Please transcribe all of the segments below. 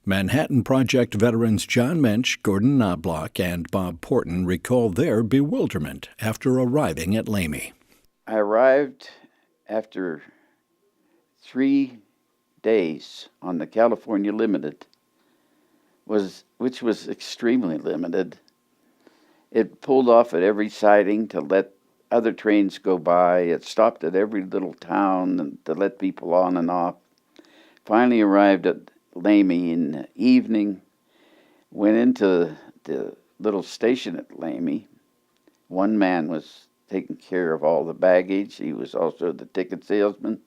Manhattan Project veterans John Mensch, Gordon Knobloch, and Bob Porton recall their bewilderment after arriving at Lamy. I arrived after 3 days on the California Limited, which was extremely limited. It pulled off at every siding to let other trains go by. It stopped at every little town and to let people on and off. Finally arrived at Lamy in the evening, went into the little station at Lamy. One man was taking care of all the baggage. He was also the ticket salesman.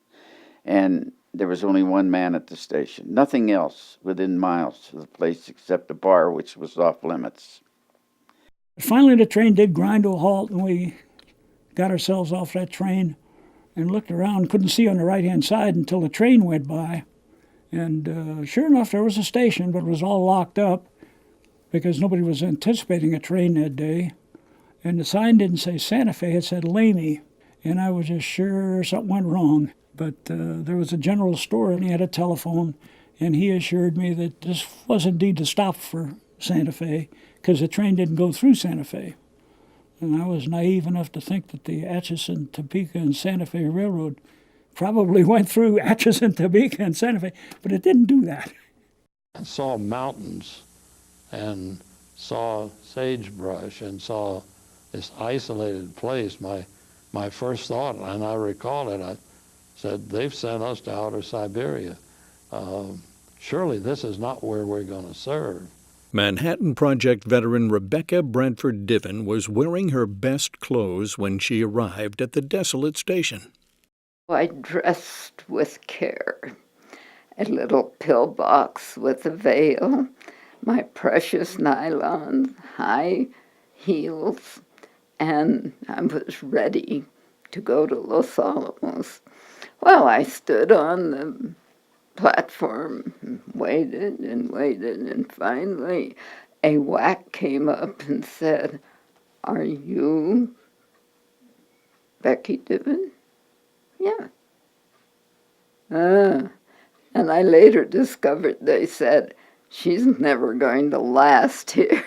And there was only one man at the station. Nothing else within miles of the place except a bar, which was off limits. Finally, the train did grind to a halt, and we got ourselves off that train and looked around, couldn't see on the right-hand side until the train went by. And sure enough, there was a station, but it was all locked up because nobody was anticipating a train that day. And the sign didn't say Santa Fe, it said Lamy. And I was just sure something went wrong. But there was a general store, and he had a telephone, and he assured me that this was indeed the stop for Santa Fe because the train didn't go through Santa Fe. And I was naive enough to think that the Atchison, Topeka, and Santa Fe Railroad probably went through Atchison, Topeka, and Santa Fe, but it didn't do that. I saw mountains and saw sagebrush and saw this isolated place. My first thought, and I recall it, I said, they've sent us to outer Siberia. Surely this is not where we're going to serve. Manhattan Project veteran Rebecca Bradford Diven was wearing her best clothes when she arrived at the desolate station. I dressed with care. A little pillbox with a veil, my precious nylon, high heels, and I was ready to go to Los Alamos. Well, I stood on the platform and waited, and finally a whack came up and said, "Are you Becky Diven?" "Yeah." And I later discovered they said, "She's never going to last here."